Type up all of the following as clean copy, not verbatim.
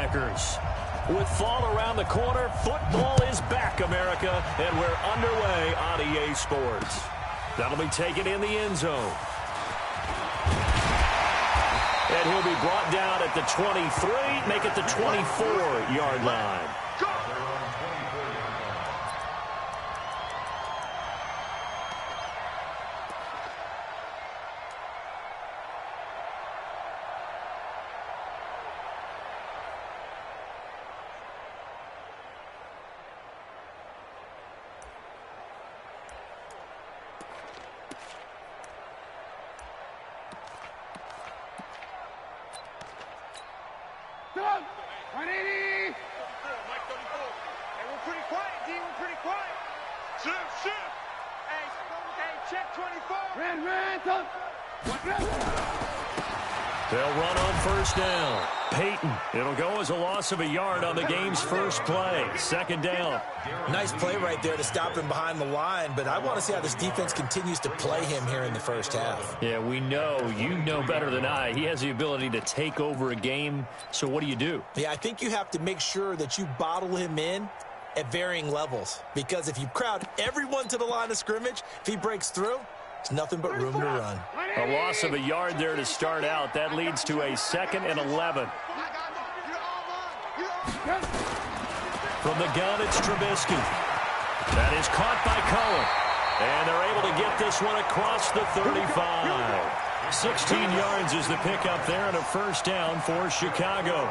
Packers. With fall around the corner, football is back, America, and we're underway on EA Sports. That'll be taken in the end zone. And he'll be brought down at the 23, make it the 24-yard line. They'll run on first down. Peyton. It'll go as a loss of a yard on the game's first play. Second down. Nice play right there to stop him behind the line, but I want to see how this defense continues to play him here in the first half. Yeah, we know. You know better than I. He has the ability to take over a game, so what do? Yeah, I think you have to make sure that you bottle him in at varying levels, because if you crowd everyone to the line of scrimmage, if he breaks through, it's nothing but room to run. A loss of a yard there to start out. That leads to a 2nd and 11. From the gun, it's Trubisky. That is caught by Cullen. And they're able to get this one across the 35. 16 yards is the pickup there and a first down for Chicago.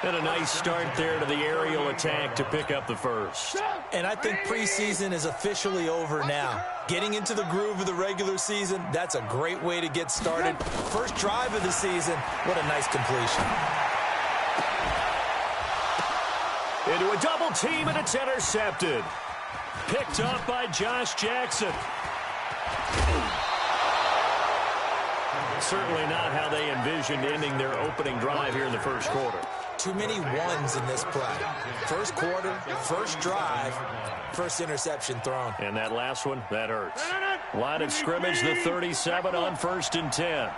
And a nice start there to the aerial attack to pick up the first. And I think preseason is officially over now. Getting into the groove of the regular season, that's a great way to get started. First drive of the season, what a nice completion. Into a double team, and it's intercepted. Picked up by Josh Jackson. Certainly not how they envisioned ending their opening drive here in the first quarter. Too many ones in this play. First quarter, first drive, first interception thrown. And that last one, that hurts. Line of scrimmage, the 37 on 1st and 10.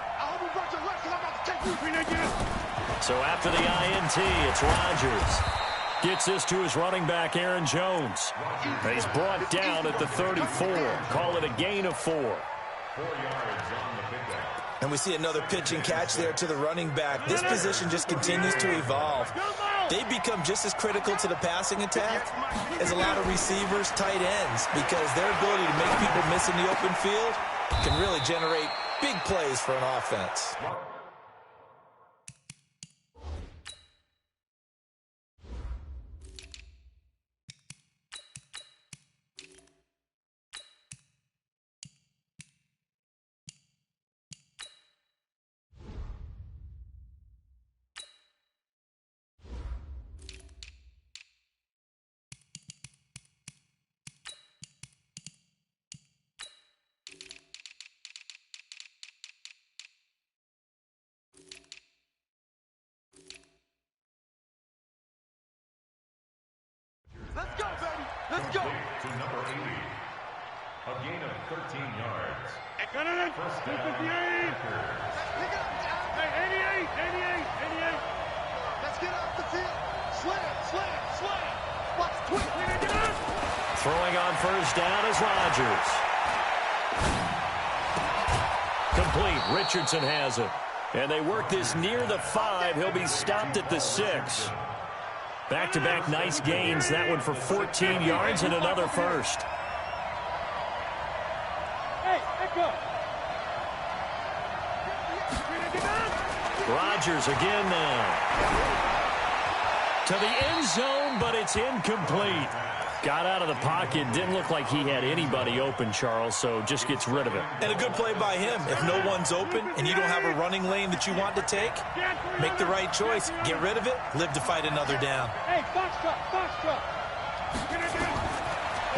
So after the INT, it's Rodgers. Gets this to his running back, Aaron Jones. He's brought down at the 34. Call it a gain of 4. 4 yards on the pickup. And we see another pitch and catch there to the running back. This position just continues to evolve. They become just as critical to the passing attack as a lot of receivers, tight ends, because their ability to make people miss in the open field can really generate big plays for an offense. Let's go, baby. Let's go. To number 80. A gain of 13 yards. First down. Hey, 88. Let's get off the field. Slam. Watch twist. Throwing on first down is Rodgers. Complete. Richardson has it. And they work this near the 5. He'll be stopped at the 6. Back-to-back nice gains. That one for 14 yards and another first. Rodgers again now. To the end zone, but it's incomplete. Got out of the pocket. Didn't look like he had anybody open, Charles, so just gets rid of it. And a good play by him. If no one's open and you don't have a running lane that you want to take, make the right choice. Get rid of it. Live to fight another down. Hey, box truck.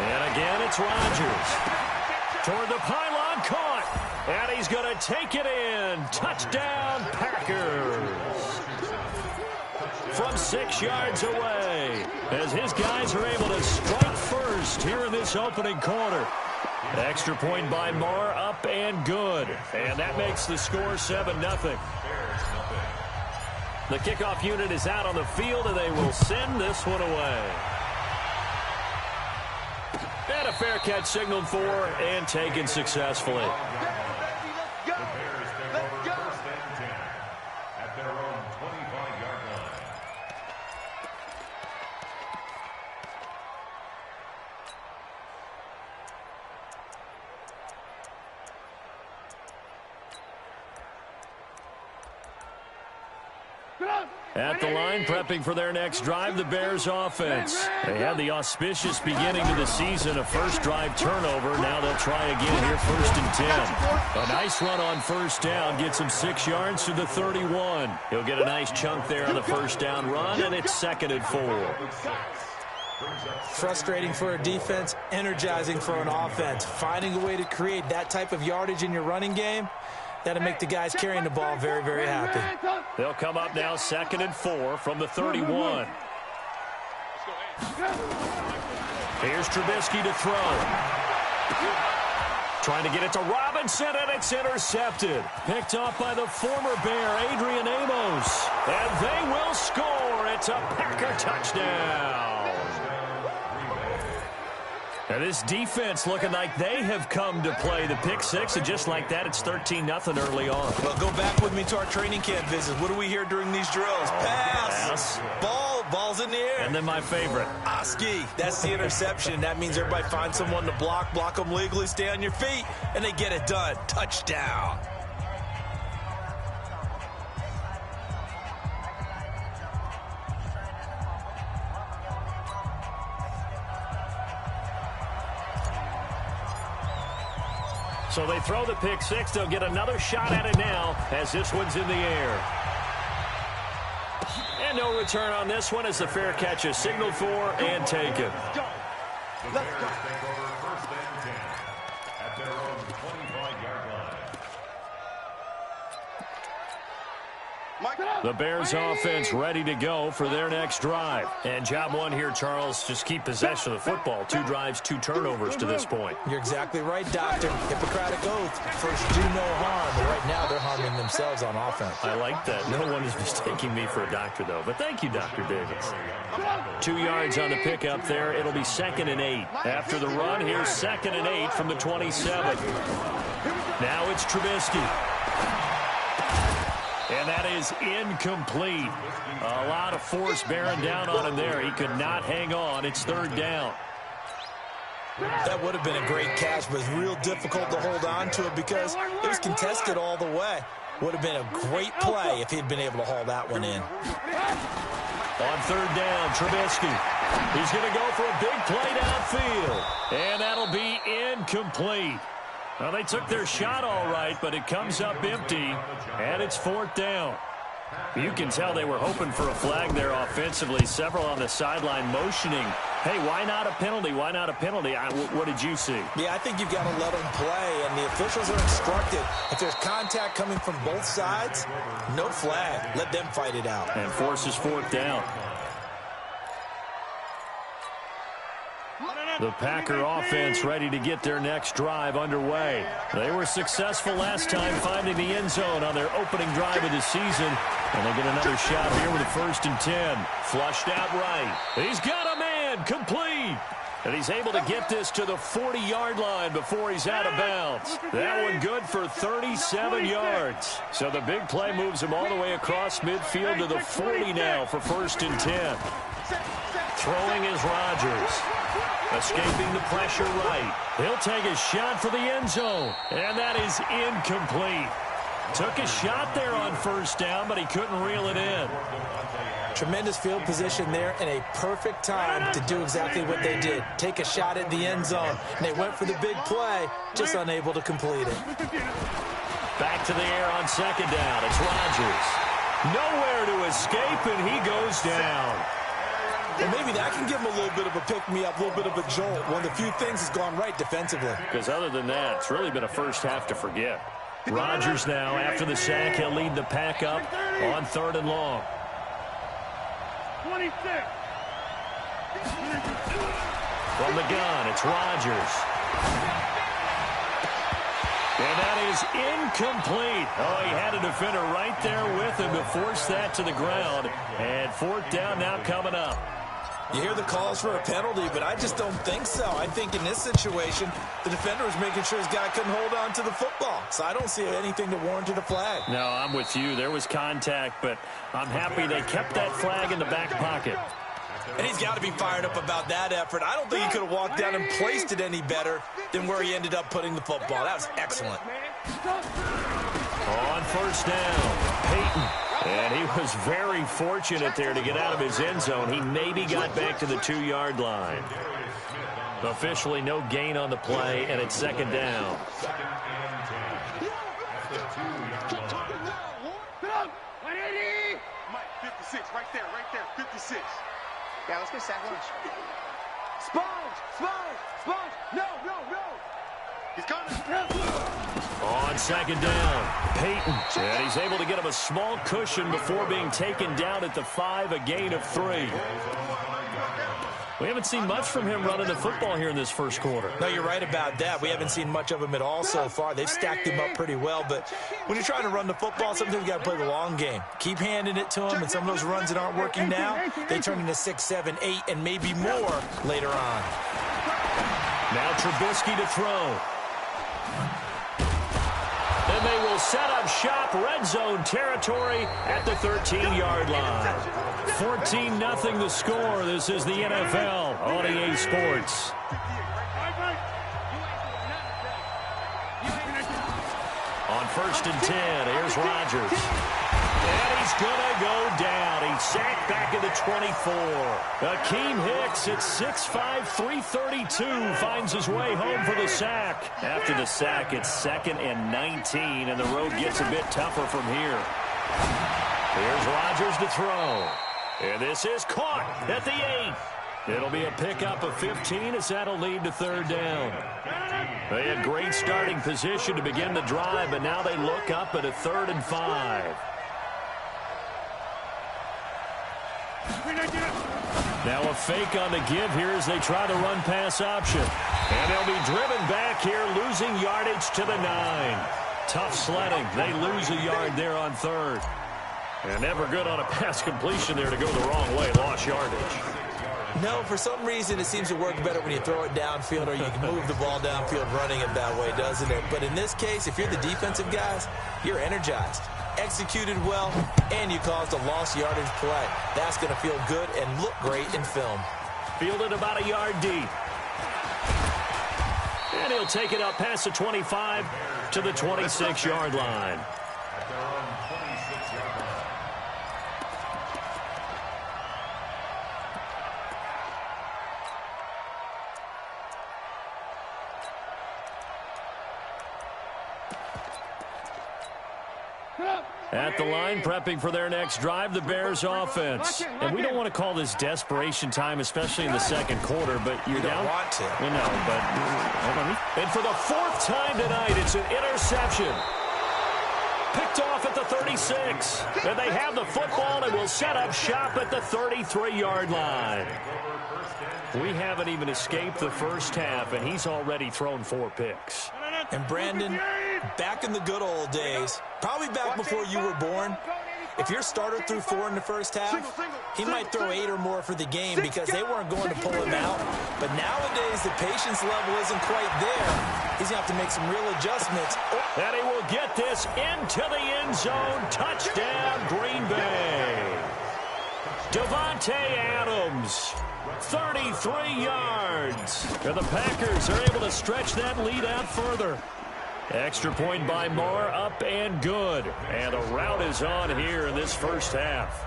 And again, it's Rodgers. Toward the pylon, caught. And he's going to take it in. Touchdown, Packers. From 6 yards away, as his guys are able to strike first here in this opening quarter. Extra point by Marr, up and good. And that makes the score 7-0. The kickoff unit is out on the field, and they will send this one away. And a fair catch signaled for and taken successfully. At the line, prepping for their next drive, the Bears offense. They had the auspicious beginning to the season, a first drive turnover. Now they'll try again here, 1st and 10. A nice run on first down, gets him 6 yards to the 31. He'll get a nice chunk there on the first down run, and it's 2nd and 4. Frustrating for a defense, energizing for an offense. Finding a way to create that type of yardage in your running game, that'll make the guys carrying the ball very, very happy. They'll come up now 2nd and 4 from the 31. Here's Trubisky to throw. Trying to get it to Robinson, and it's intercepted. Picked off by the former Bear, Adrian Amos. And they will score. It's a Packer touchdown. Now this defense looking like they have come to play. The pick six, and just like that, it's 13-0 early on. Well, go back with me to our training camp visit. What do we hear during these drills? Pass. Ball's in the air. And then my favorite. Oski. That's the interception. That means everybody finds someone to block them legally, stay on your feet, and they get it done. Touchdown. So they throw the pick six. They'll get another shot at it now as this one's in the air. And no return on this one as the fair catch is signaled for and taken. Let's go. Take over 1st and 10 at their own 25-yard line. The Bears offense ready to go for their next drive. And job one here, Charles, just keep possession of the football. 2 drives, 2 turnovers to this point. You're exactly right, Doctor. Hippocratic oath. First, do no harm. But right now, they're harming themselves on offense. I like that. No one is mistaking me for a doctor, though. But thank you, Dr. Davis. 2 yards on the pickup there. It'll be 2nd and 8. After the run, here's 2nd and 8 from the 27. Now it's Trubisky. And that is incomplete. A lot of force bearing down on him there. He could not hang on. It's 3rd down. That would have been a great catch, but it's real difficult to hold on to it because it was contested all the way. Would have been a great play if he'd been able to haul that one in. On 3rd down, Trubisky. He's going to go for a big play downfield. And that'll be incomplete. Well, they took their shot all right, but it comes up empty, and it's 4th down. You can tell they were hoping for a flag there offensively. Several on the sideline motioning, hey, why not a penalty? Why not a penalty? What did you see? Yeah, I think you've got to let them play, and the officials are instructed. If there's contact coming from both sides, no flag. Let them fight it out. And forces 4th down. The Packer offense ready to get their next drive underway. They were successful last time finding the end zone on their opening drive of the season. And they get another shot here with a 1st and 10. Flushed out right. He's got a man, complete. And he's able to get this to the 40-yard line before he's out of bounds. That one good for 37 yards. So the big play moves him all the way across midfield to the 40 now for 1st and 10. Throwing is Rodgers. Escaping the pressure right. He'll take a shot for the end zone. And that is incomplete. Took a shot there on 1st down, but he couldn't reel it in. Tremendous field position there and a perfect time to do exactly what they did. Take a shot at the end zone. And they went for the big play, just unable to complete it. Back to the air on 2nd down. It's Rodgers. Nowhere to escape, and he goes down. Well, maybe that can give him a little bit of a pick-me-up, a little bit of a jolt. One of the few things has gone right defensively. Because other than that, it's really been a first half to forget. Rodgers now, after the sack, he'll lead the pack up on 3rd and long. 26. From the gun, it's Rodgers. And that is incomplete. Oh, he had a defender right there with him to force that to the ground. And fourth down now coming up. You hear the calls for a penalty, but I just don't think so. I think in this situation, the defender was making sure his guy couldn't hold on to the football. So I don't see anything that warranted a flag. No, I'm with you. There was contact, but I'm happy they kept that flag in the back pocket. And he's got to be fired up about that effort. I don't think he could have walked down and placed it any better than where he ended up putting the football. That was excellent. On first down, Peyton. And he was very fortunate there to get out of his end zone. He maybe got back to the 2-yard line. Officially no gain on the play, and it's second down. Mike, 56, right there, 56. Yeah, let's get sack lunch. Sponge! No! He's coming! On second down, Peyton. And he's able to get him a small cushion before being taken down at the 5, a gain of 3. We haven't seen much from him running the football here in this first quarter. No, you're right about that. We haven't seen much of him at all so far. They've stacked him up pretty well, but when you're trying to run the football, sometimes you got to play the long game. Keep handing it to him, and some of those runs that aren't working now, they turn into 6, 7, 8, and maybe more later on. Now Trubisky to throw. And they will set up shop, red zone territory at the 13-yard line. 14-0 the score. This is the NFL on EA Sports. On first and 10, here's Rodgers. And he's going to go down. He's sacked back at the 24. Akeem Hicks at 6'5", 332 finds his way home for the sack. After the sack, it's 2nd and 19, and the road gets a bit tougher from here. Here's Rodgers to throw. And this is caught at the 8. It'll be a pickup of 15 as that'll lead to third down. They had great starting position to begin the drive, but now they look up at a 3rd and 5. Now a fake on the give here as they try the run-pass option. And they'll be driven back here, losing yardage to the 9. Tough sledding. They lose a yard there on 3rd. And never good on a pass completion there to go the wrong way. Lost yardage. No, for some reason it seems to work better when you throw it downfield or you can move the ball downfield running it that way, doesn't it? But in this case, if you're the defensive guys, you're energized, executed well, and you caused a lost yardage play. That's going to feel good and look great in film. Fielded about a yard deep. And he'll take it up past the 25 to the 26-yard line. At the line, prepping for their next drive, the Bears offense. And we don't want to call this desperation time, especially in the second quarter, but you're down. Don't want to. We know, but and for the 4th time tonight, it's an interception. Picked off at the 36. And they have the football and will set up shop at the 33-yard line. We haven't even escaped the first half, and he's already thrown 4 picks. And Brandon, back in the good old days, probably back before you were born, if your starter threw 4 in the first half, he might throw 8 or more for the game because they weren't going to pull him out. But nowadays, the patience level isn't quite there. He's going to have to make some real adjustments. And he will get this into the end zone. Touchdown, Green Bay. Devontae Adams, 33 yards. And the Packers are able to stretch that lead out further. Extra point by Moore, up and good. And the route is on here in this first half.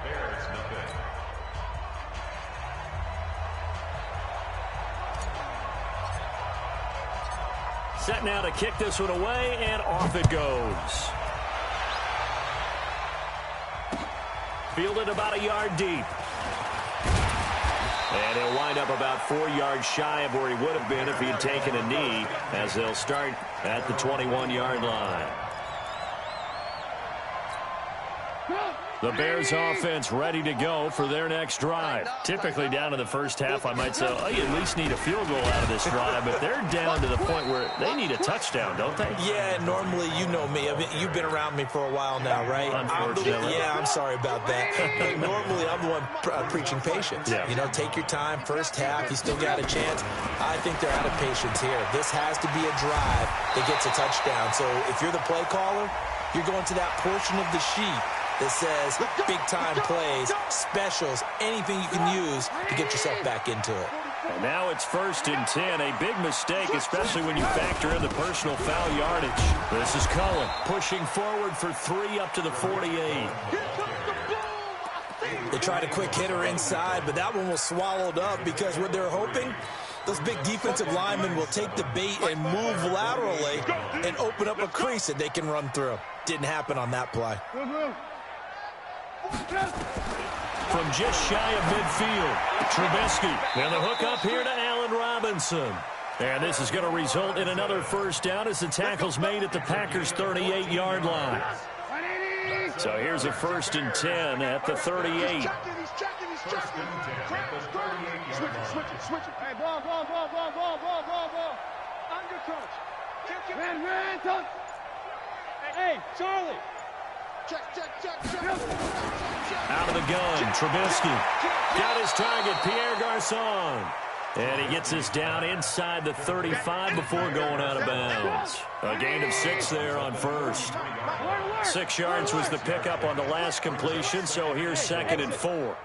Set now to kick this one away, and off it goes. Fielded about a yard deep. And he'll wind up about 4 yards shy of where he would have been if he had taken a knee, as they'll start at the 21-yard line. The Bears offense ready to go for their next drive. Typically down to the first half, I might say, oh, you at least need a field goal out of this drive, but they're down to the point where they need a touchdown, don't they? Yeah, normally, you know me. I mean, you've been around me for a while now, right? Unfortunately. I'm sorry about that. But normally, I'm the one preaching patience. Yeah. You know, take your time, first half, you still got a chance. I think they're out of patience here. This has to be a drive that gets a touchdown. So if you're the play caller, you're going to that portion of the sheet that says big-time plays, specials, anything you can use to get yourself back into it. And now it's 1st and 10. A big mistake, especially when you factor in the personal foul yardage. This is Cullen pushing forward for 3 up to the 48. They tried a quick hitter inside, but that one was swallowed up because what they're hoping, those big defensive linemen will take the bait and move laterally and open up a crease that they can run through. Didn't happen on that play. From just shy of midfield, Trubisky. And the hook up here to Allen Robinson. And this is going to result in another first down as the tackle's made at the Packers' 38-yard line. So here's a 1st and 10 at the 38. He's checking. Switch it. Hey, ball. Under coach. Man, touch. Hey, Charlie. Check. Out of the gun, Trubisky. Got his target, Pierre Garçon. And he gets us down inside the 35 before going out of bounds. A gain of 6 there on first. 6 yards was the pickup on the last completion, so here's 2nd and 4.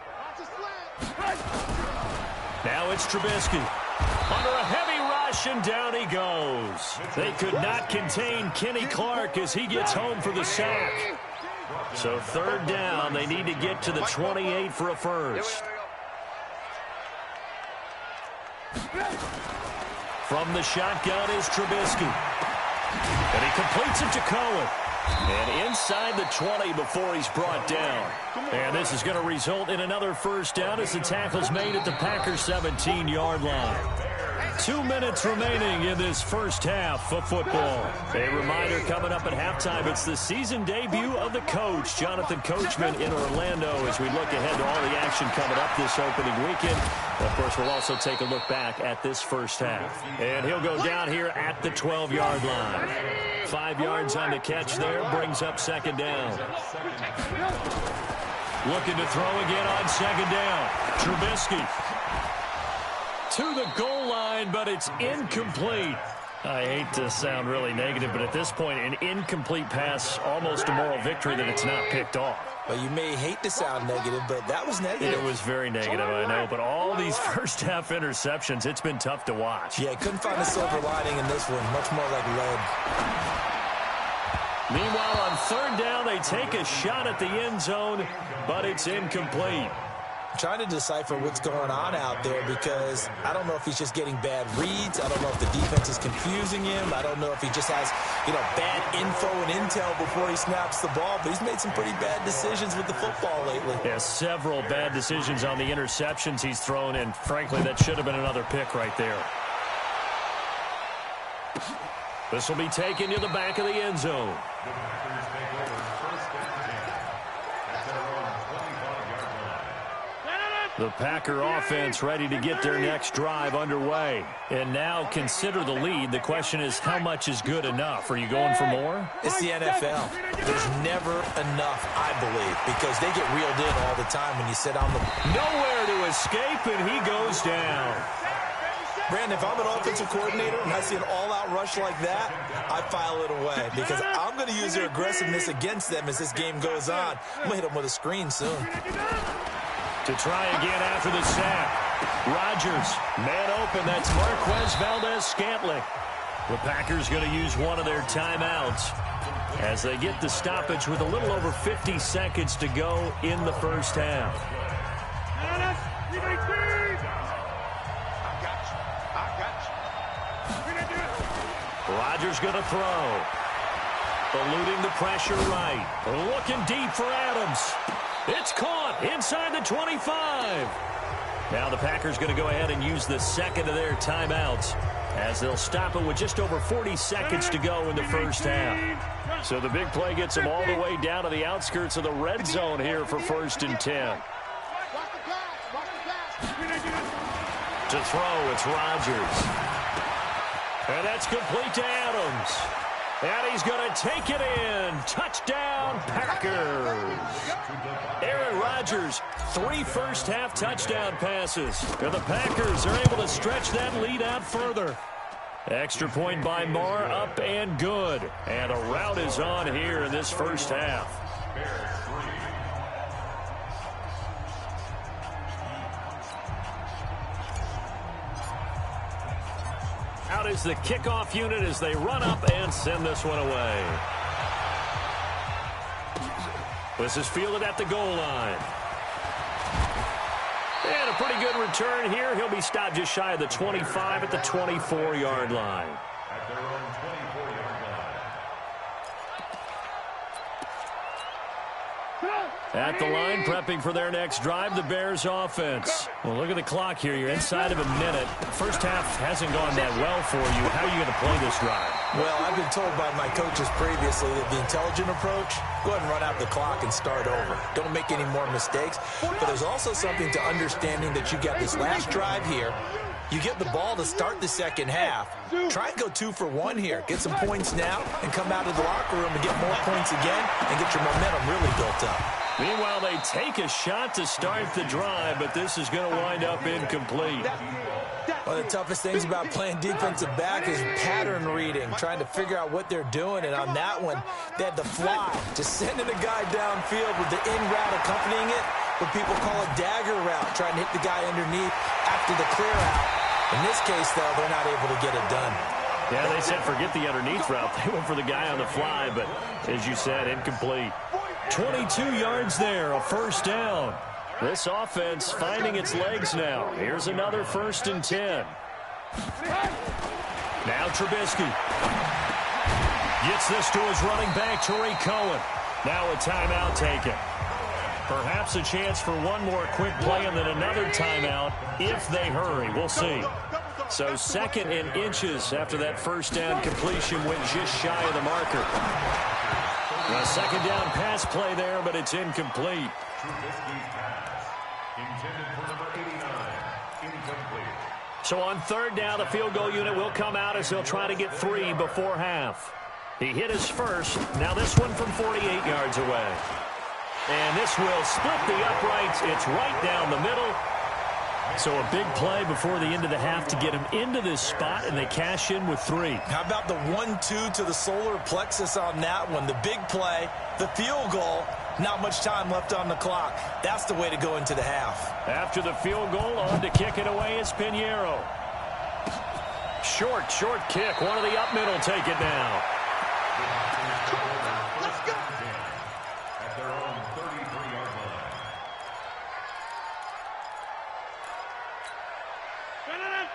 Now it's Trubisky. Under a heavy rush, and down he goes. They could not contain Kenny Clark as he gets home for the sack. So 3rd down, they need to get to the 28 for a first. From the shotgun is Trubisky. And he completes it to Cullen. And inside the 20 before he's brought down. And this is going to result in another first down as the tackle's made at the Packers' 17-yard line. 2 minutes remaining in this first half of football. A reminder coming up at halftime, it's the season debut of the coach, Jonathan Coachman, in Orlando as we look ahead to all the action coming up this opening weekend. Of course, we'll also take a look back at this first half. And he'll go down here at the 12-yard line. 5 yards on the catch there, brings up 2nd down. Looking to throw again on 2nd down. Trubisky to the goal line, but it's incomplete. I hate to sound really negative, but at this point, an incomplete pass, almost a moral victory that it's not picked off. Well, you may hate to sound negative, but that was negative. It was very negative, I know, but all these first half interceptions, it's been tough to watch. Yeah, couldn't find a silver lining in this one, much more like lead. Meanwhile, on 3rd down, they take a shot at the end zone, but it's incomplete. Trying to decipher what's going on out there because I don't know if he's just getting bad reads. I don't know if the defense is confusing him. I don't know if he just has, bad info and intel before he snaps the ball. But he's made some pretty bad decisions with the football lately. Yeah, several bad decisions on the interceptions he's thrown, and frankly, that should have been another pick right there. This will be taken to the back of the end zone. The Packer offense ready to get their next drive underway. And now consider the lead. The question is, how much is good enough? Are you going for more? It's the NFL. There's never enough, I believe, because they get reeled in all the time when you sit on the... Nowhere to escape, and he goes down. Brandon, if I'm an offensive coordinator and I see an all-out rush like that, I file it away because I'm going to use their aggressiveness against them as this game goes on. I'm going to hit them with a screen soon. To try again after the sack. Rodgers, man open. That's Marquez Valdez-Scantling. The Packers going to use one of their timeouts as they get the stoppage with a little over 50 seconds to go in the first half. Rodgers going to throw. Eluding the pressure right. Looking deep for Adams. It's caught inside the 25. Now the Packers going to go ahead and use the second of their timeouts as they'll stop it with just over 40 seconds to go in the first half. So the big play gets them all the way down to the outskirts of the red zone here for 1st and 10. To throw, it's Rodgers. And that's complete to Adams. And he's going to take it in. Touchdown, Packers. Aaron Rodgers, 3 first-half touchdown passes. And the Packers are able to stretch that lead out further. Extra point by Marr, up and good. And a rout is on here in this first half. Out is the kickoff unit as they run up and send this one away. This is fielded at the goal line. And a pretty good return here. He'll be stopped just shy of the 25 at the 24-yard line. At their own 24-yard line. At the line, prepping for their next drive, the Bears offense. Well, look at the clock here. You're inside of a minute. First half hasn't gone that well for you. How are you going to play this drive? Well, I've been told by my coaches previously that the intelligent approach, go ahead and run out the clock and start over. Don't make any more mistakes. But there's also something to understanding that you get this last drive here. You get the ball to start the second half. Try and go 2 for 1 here. Get some points now and come out of the locker room and get more points again and get your momentum really built up. Meanwhile, they take a shot to start the drive, but this is going to wind up incomplete. One of the toughest things about playing defensive back is pattern reading, trying to figure out what they're doing. And on that one, they had the fly, just sending a guy downfield with the in route accompanying it, what people call a dagger route, trying to hit the guy underneath after the clear out. In this case, though, they're not able to get it done. Yeah, they said forget the underneath route. They went for the guy on the fly, but as you said, incomplete. 22 yards there, a first down. This offense finding its legs now. Here's another 1st and 10. Now Trubisky gets this to his running back, Tariq Cohen. Now a timeout taken. Perhaps a chance for one more quick play and then another timeout if they hurry. We'll see. So 2nd and inches after that first down completion went just shy of the marker. A second down pass play there, but it's incomplete. Trubisky's pass. Intended for number 89. Incomplete. So on 3rd down, the field goal unit will come out as they'll try to get 3 before half. He hit his first. Now this one from 48 yards away. And this will split the uprights. It's right down the middle. So a big play before the end of the half to get him into this spot, and they cash in with 3. How about the 1-2 to the solar plexus on that one? The big play, the field goal, not much time left on the clock. That's the way to go into the half. After the field goal, on to kick it away is Pinheiro. Short kick. One of the up middle take it now. Let's go. At their own 33-yard line.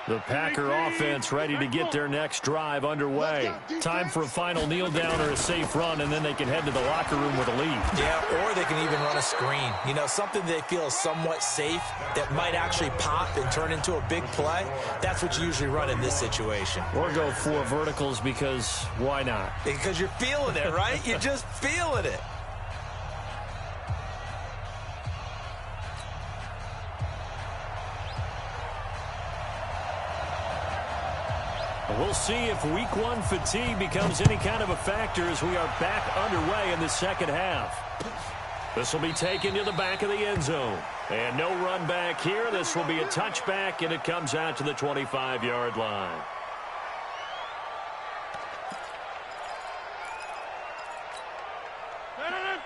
The Packer offense ready to get their next drive underway. Time for a final kneel down or a safe run, and then they can head to the locker room with a lead. Yeah, or they can even run a screen. You know, something they feel is somewhat safe that might actually pop and turn into a big play. That's what you usually run in this situation. Or go 4 verticals because why not? Because you're feeling it, right? You're just feeling it. We'll see if week 1 fatigue becomes any kind of a factor as we are back underway in the second half. This will be taken to the back of the end zone. And no run back here. This will be a touchback, and it comes out to the 25-yard line.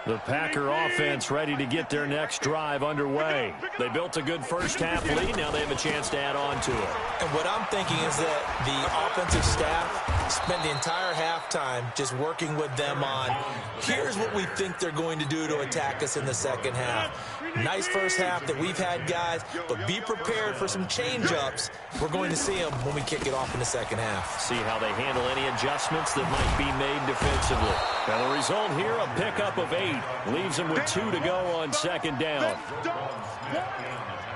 The Packer offense ready to get their next drive underway. They built a good first half lead. Now they have a chance to add on to it. And what I'm thinking is that the offensive staff spent the entire halftime just working with them on, here's what we think they're going to do to attack us in the second half. Nice first half that we've had, guys, but be prepared for some change-ups. We're going to see them when we kick it off in the second half. See how they handle any adjustments that might be made defensively. Now the result here, a pickup of 8. Leaves them with 2 to go on second down.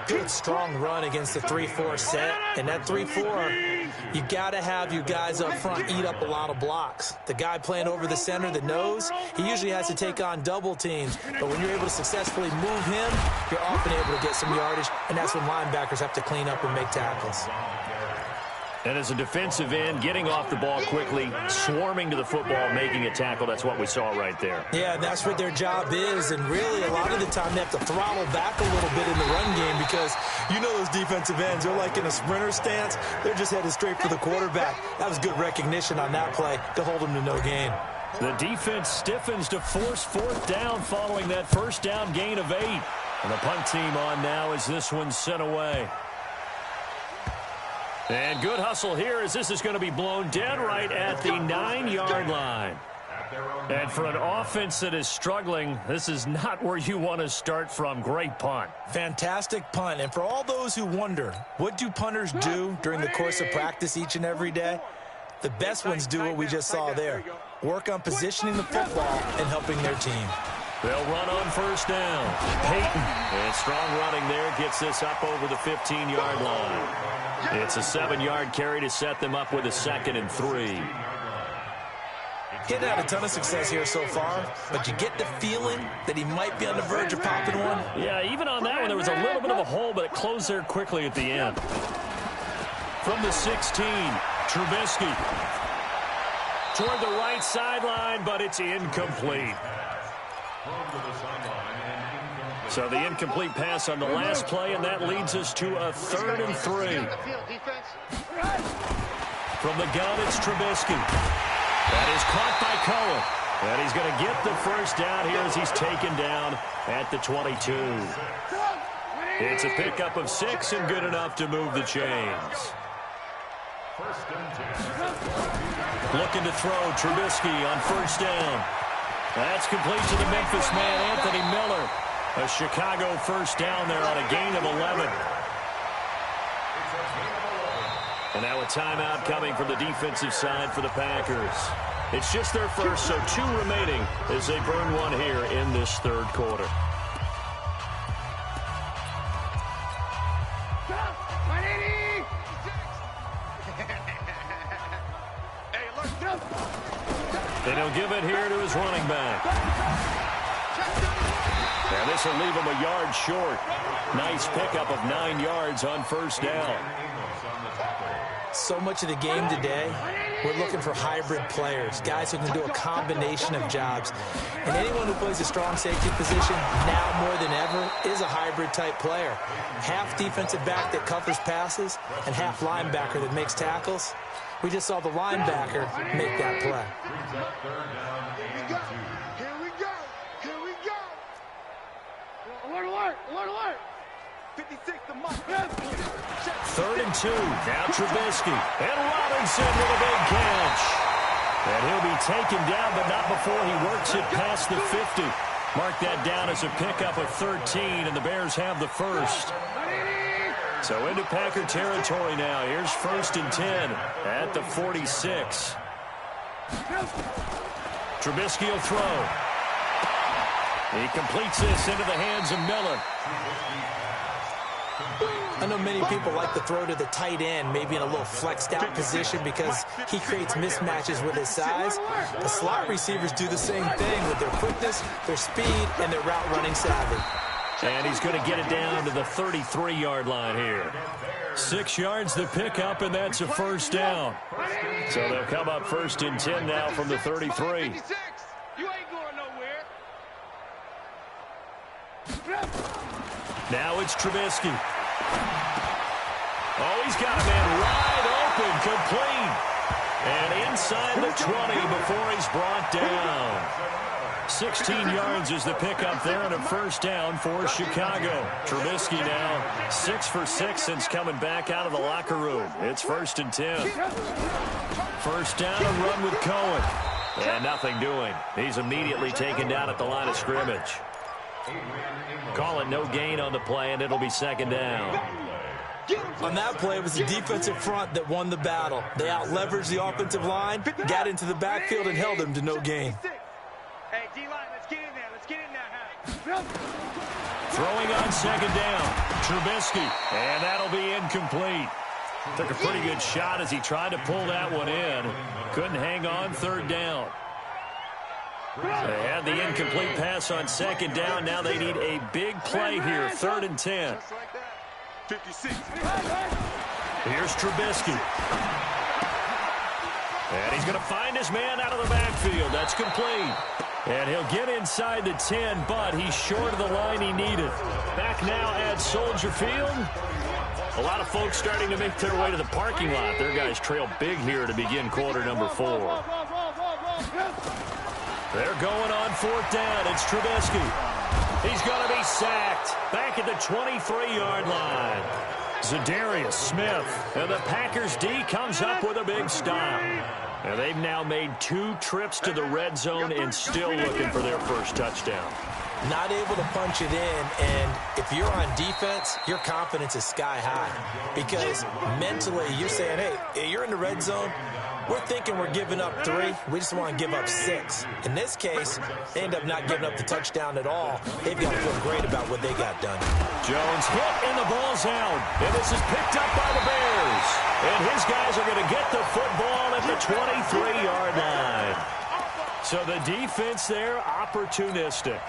good, strong run against the 3-4 set. And that 3-4, you got to have you guys up front eat up a lot of blocks. The guy playing over the center, the nose, he usually has to take on double teams. But when you're able to successfully move him, you're often able to get some yardage, and that's when linebackers have to clean up and make tackles. And as a defensive end, getting off the ball quickly, swarming to the football, making a tackle, that's what we saw right there. Yeah, that's what their job is, and really a lot of the time they have to throttle back a little bit in the run game because you know those defensive ends, they're like in a sprinter stance. They're just headed straight for the quarterback. That was good recognition on that play to hold them to no gain. The defense stiffens to force fourth down following that first down gain of 8. And the punt team on now as this one's sent away. And good hustle here as this is going to be blown dead right at the 9-yard line. And for an offense that is struggling, this is not where you want to start from. Great punt. Fantastic punt. And for all those who wonder, what do punters do during the course of practice each and every day? The best ones do what we just saw there. Work on positioning the football and helping their team. They'll run on first down. Peyton. And strong running there gets this up over the 15-yard line. It's a 7-yard carry to set them up with a 2nd and 3. He hadn't had a ton of success here so far, but you get the feeling that he might be on the verge of popping one. Yeah, even on that one, there was a little bit of a hole, but it closed there quickly at the end. From the 16, Trubisky. Toward the right sideline, but it's incomplete. So the incomplete pass on the last play, and that leads us to a 3rd and 3. From the gun, it's Trubisky. That is caught by Cohen. And he's going to get the first down here as he's taken down at the 22. It's a pickup of 6 and good enough to move the chains. Looking to throw, Trubisky on first down. That's complete to the Memphis man, Anthony Miller. A Chicago first down there on a gain of 11. And now a timeout coming from the defensive side for the Packers. It's just their first, so 2 remaining as they burn one here in this 3rd quarter. And he'll give it here to his running back. And this will leave him a yard short. Nice pickup of 9 yards on first down. So much of the game today, we're looking for hybrid players, guys who can do a combination of jobs. And anyone who plays a strong safety position, now more than ever, is a hybrid-type player. Half defensive back that covers passes and half linebacker that makes tackles. We just saw the linebacker make that play. Alert, alert! 56 to Mike. 3rd and 2. Now Trubisky. And Robinson with a big catch. And he'll be taken down, but not before he works it past the 50. Mark that down as a pickup of 13, and the Bears have the first. So into Packer territory now. Here's 1st and 10 at the 46. Trubisky will throw. He completes this into the hands of Miller. I know many people like to throw to the tight end, maybe in a little flexed out position because he creates mismatches with his size. The slot receivers do the same thing with their quickness, their speed, and their route running savvy. And he's going to get it down to the 33-yard line here. 6 yards the pickup, and that's a first down. So they'll come up 1st and 10 now from the 33. You ain't going nowhere. Now it's Trubisky. Oh, he's got a man wide open, complete. And inside the 20 before he's brought down. 16 yards is the pickup there and a first down for Chicago. Trubisky now 6 for 6 since coming back out of the locker room. It's 1st and 10. First down and run with Cohen. And nothing doing. He's immediately taken down at the line of scrimmage. Call it no gain on the play, and it'll be 2nd down. On that play, it was the defensive front that won the battle. They out-leveraged the offensive line, got into the backfield, and held them to no gain. Hey, D-line, let's get in there. Let's get in there, huh? Throwing on second down. Trubisky. And that'll be incomplete. Took a pretty good shot as he tried to pull that one in. Couldn't hang on third down. They had the incomplete pass on second down. Now they need a big play here. 3rd and 10. 56. Here's Trubisky. And he's going to find his man out of the backfield. That's complete. And he'll get inside the 10, but he's short of the line he needed. Back now at Soldier Field. A lot of folks starting to make their way to the parking lot. Their guys trail big here to begin quarter number 4. They're going on 4th down. It's Trubisky. He's going to be sacked. Back at the 23-yard line. Zadarius Smith. And the Packers D comes up with a big stop. And they've now made 2 trips to the red zone and still looking for their first touchdown. Not able to punch it in, and if you're on defense, your confidence is sky high. Because mentally, you're saying, hey, you're in the red zone. We're thinking we're giving up 3. We just want to give up 6. In this case, they end up not giving up the touchdown at all. They've got to feel great about what they got done. Jones hit, and the ball's out. And this is picked up by the Bears. And his guys are going to get the football at the 23-yard line. So the defense there, opportunistic.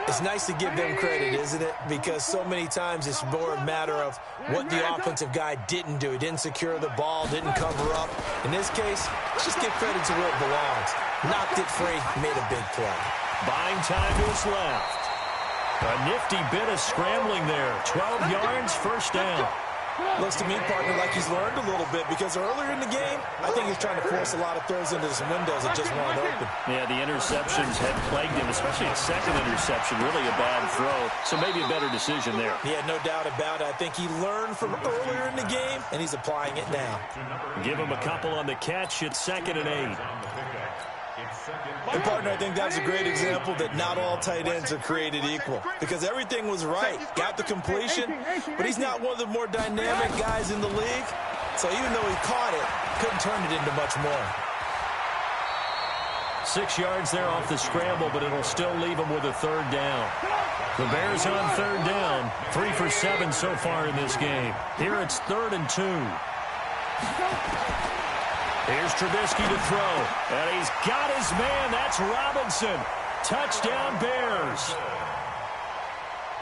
It's nice to give them credit, isn't it? Because so many times it's more a matter of what the offensive guy didn't do. He didn't secure the ball, didn't cover up. In this case, let's just give credit to where it belongs. Knocked it free, made a big play. Buying time is left. A nifty bit of scrambling there. 12 yards, first down. Looks to me, partner, like he's learned a little bit because earlier in the game, I think he's trying to force a lot of throws into some windows that just weren't open. Yeah, the interceptions had plagued him, especially a second interception. Really a bad throw, so maybe a better decision there. Yeah, no doubt about it. I think he learned from earlier in the game, and he's applying it now. Give him a couple on the catch. It's 2nd and 8. And partner, I think that's a great example that not all tight ends are created equal because everything was right. Got the completion, but he's not one of the more dynamic guys in the league. So even though he caught it, couldn't turn it into much more. 6 yards there off the scramble, but it'll still leave him with a 3rd down. The Bears on 3rd down. 3 for 7 so far in this game. Here it's 3rd and 2. Here's Trubisky to throw. And he's got his man. That's Robinson. Touchdown, Bears.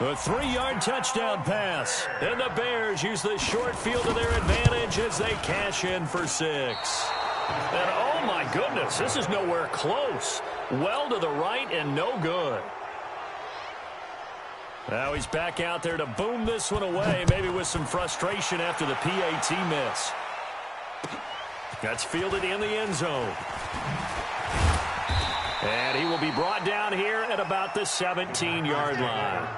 A 3-yard touchdown pass. And the Bears use the short field to their advantage as they cash in for 6. And oh my goodness, this is nowhere close. Well to the right and no good. Now he's back out there to boom this one away, maybe with some frustration after the PAT miss. That's fielded in the end zone. And he will be brought down here at about the 17-yard line.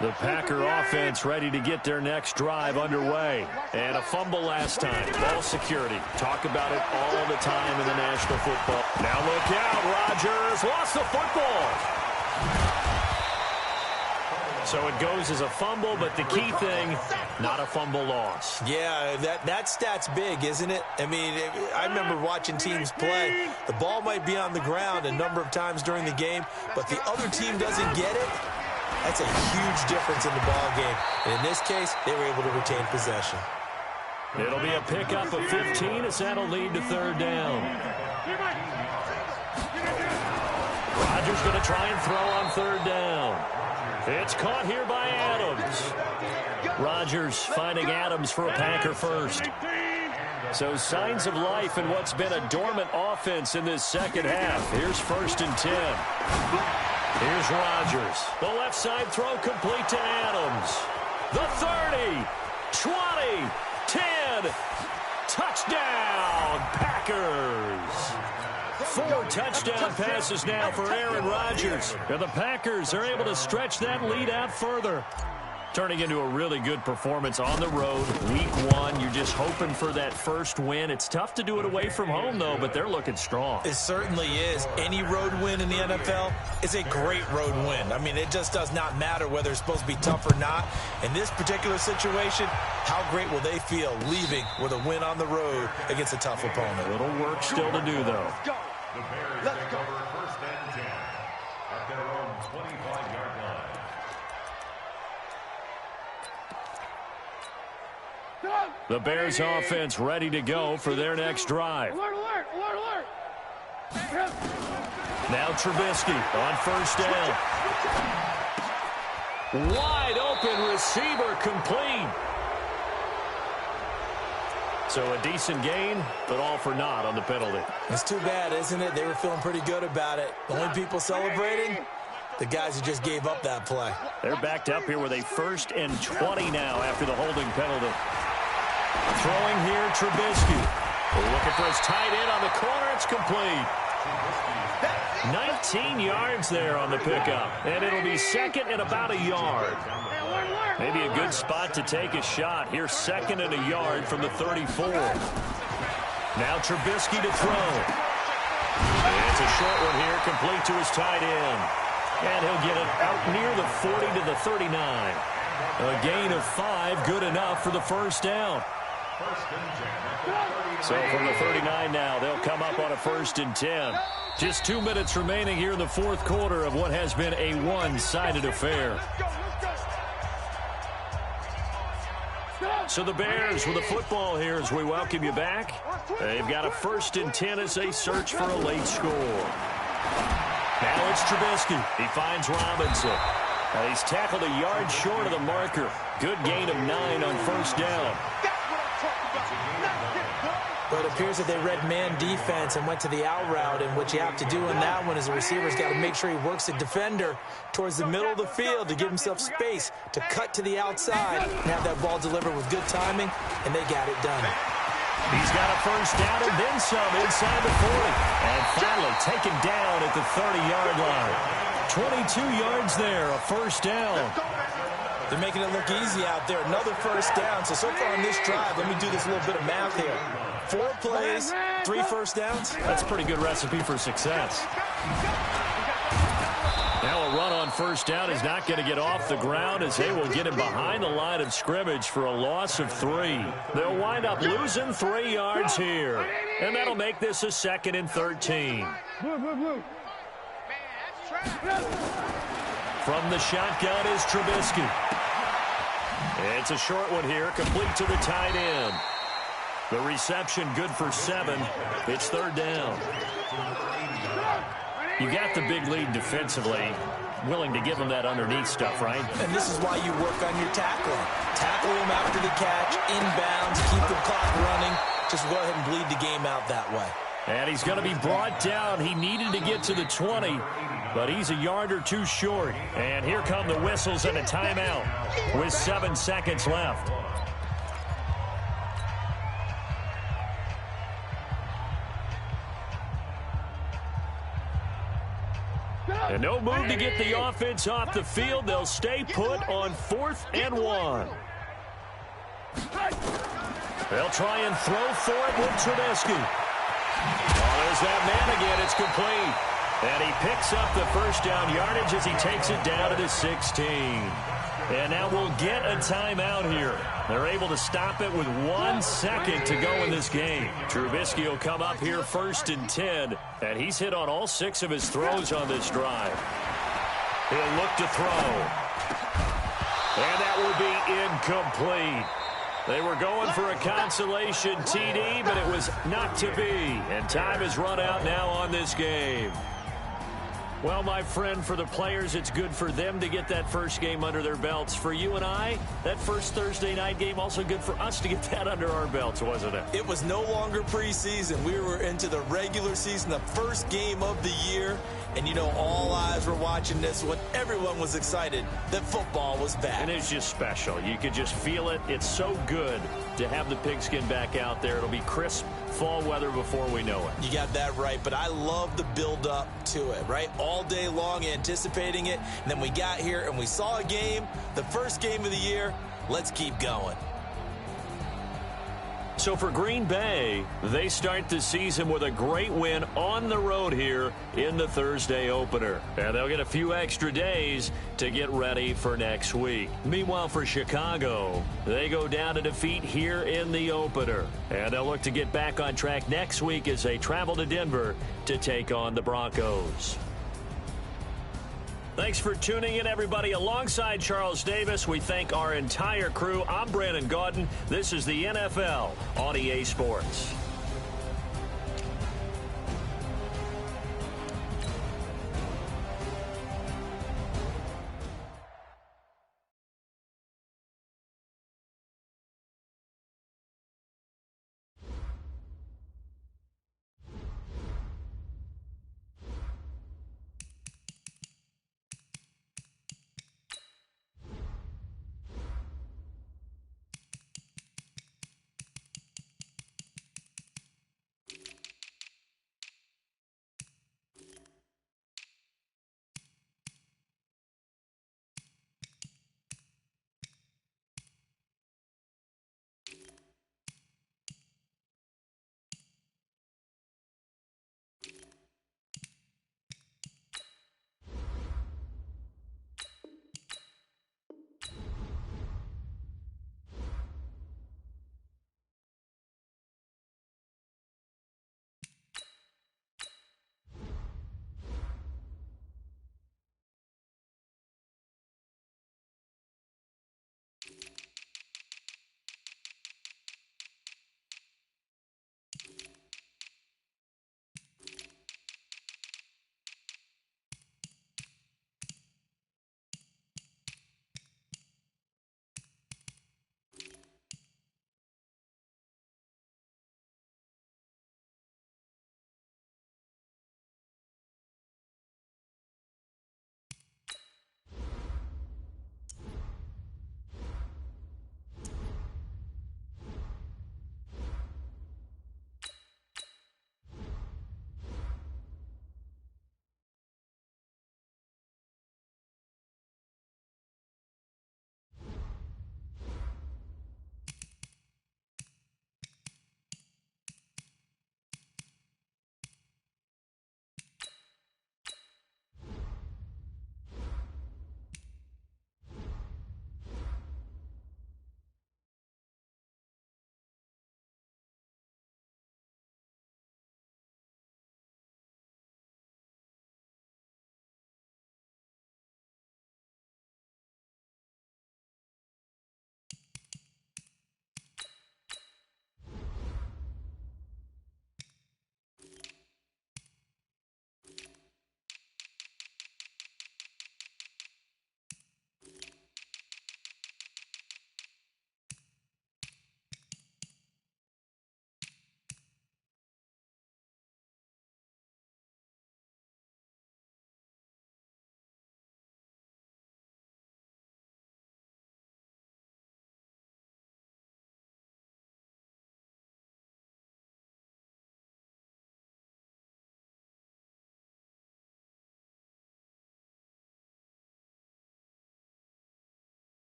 The Packer offense ready to get their next drive underway. And a fumble last time. Ball security. Talk about it all the time in the National Football. Now look out. Rodgers lost the football. So it goes as a fumble, but the key thing, not a fumble loss. Yeah, that stat's big, isn't it? I mean, I remember watching teams play. The ball might be on the ground a number of times during the game, but the other team doesn't get it. That's a huge difference in the ball game. And in this case, they were able to retain possession. It'll be a pickup of 15 as that'll lead to 3rd down. Rodgers going to try and throw on 3rd down. It's caught here by Adams. Rodgers finding Adams for a Packer first. So signs of life in what's been a dormant offense in this second half. Here's 1st and 10. Here's Rodgers. The left side throw complete to Adams. The 30, 20, 10. Touchdown, Packers. 4 touchdown passes now for Aaron Rodgers. And the Packers are able to stretch that lead out further. Turning into a really good performance on the road. Week 1, you're just hoping for that first win. It's tough to do it away from home, though, but they're looking strong. It certainly is. Any road win in the NFL is a great road win. I mean, it just does not matter whether it's supposed to be tough or not. In this particular situation, how great will they feel leaving with a win on the road against a tough opponent? A little work still to do, though. Let's go. The Bears offense ready to go for their next drive. Now Trubisky on first down. Wide open receiver complete. So a decent gain, but all for naught on the penalty. It's too bad, isn't it? They were feeling pretty good about it. The only people celebrating, the guys who just gave up that play. They're backed up here with a 1st and 20 now after the holding penalty. Throwing here, Trubisky. Looking for his tight end on the corner. It's complete. 19 yards there on the pickup. And it'll be 2nd and about a yard. Maybe a good spot to take a shot. Here's 2nd and a yard from the 34. Now Trubisky to throw. It's a short one here, complete to his tight end. And he'll get it out near the 40 to the 39. A gain of 5, good enough for the first down. So from the 39 now, they'll come up on a 1st and 10. Just 2 minutes remaining here in the 4th quarter of what has been a one-sided affair. So the Bears with the football here as we welcome you back. They've got a 1st and 10 as they search for a late score. Now it's Trubisky. He finds Robinson. He's tackled a yard short of the marker. Good gain of 9 on first down. But it appears that they read man defense and went to the out route, and what you have to do in that one is the receiver's got to make sure he works the defender towards the middle of the field to give himself space to cut to the outside and have that ball delivered with good timing, and they got it done. He's got a first down and then some inside the 40. And finally taken down at the 30-yard line. 22 yards there, a first down. They're making it look easy out there. Another first down. So far on this drive, let me do this little bit of math here. 4 plays, 3 first downs. That's a pretty good recipe for success. Now a run on first down is not going to get off the ground as they will get him behind the line of scrimmage for a loss of 3. They'll wind up losing 3 yards here. And that'll make this a 2nd and 13. From the shotgun is Trubisky. It's a short one here, complete to the tight end. The reception good for 7. It's 3rd down. You got the big lead defensively, willing to give them that underneath stuff, right? And this is why you work on your tackling. Tackle them after the catch, inbounds, keep the clock running. Just go ahead and bleed the game out that way. And he's going to be brought down. He needed to get to the 20, but he's a yard or 2 short. And here come the whistles and a timeout with 7 seconds left. And no move to get the offense off the field. They'll stay put on 4th and 1. They'll try and throw for it with Trubisky. Oh, there's that man again. It's complete. And he picks up the first down yardage as he takes it down to the 16. And now we'll get a timeout here. They're able to stop it with 1 second to go in this game. Trubisky will come up here 1st and 10. And he's hit on all 6 of his throws on this drive. He'll look to throw. And that will be incomplete. They were going for a consolation TD, but it was not to be. And time has run out now on this game. Well, my friend, for the players, it's good for them to get that first game under their belts. For you and I, that first Thursday night game, also good for us to get that under our belts, wasn't it? It was no longer preseason. We were into the regular season, the first game of the year. And, you know, all eyes were watching this when everyone was excited that football was back. And it's just special. You could just feel it. It's so good to have the pigskin back out there. It'll be crisp fall weather before we know it. You got that right, but I love the build-up to it, right? All day long anticipating it, and then we got here and we saw a game, the first game of the year. Let's keep going. So for Green Bay, they start the season with a great win on the road here in the Thursday opener. And they'll get a few extra days to get ready for next week. Meanwhile, for Chicago, they go down to defeat here in the opener. And they'll look to get back on track next week as they travel to Denver to take on the Broncos. Thanks for tuning in, everybody. Alongside Charles Davis, we thank our entire crew. I'm Brandon Gaudin. This is the NFL on EA Sports.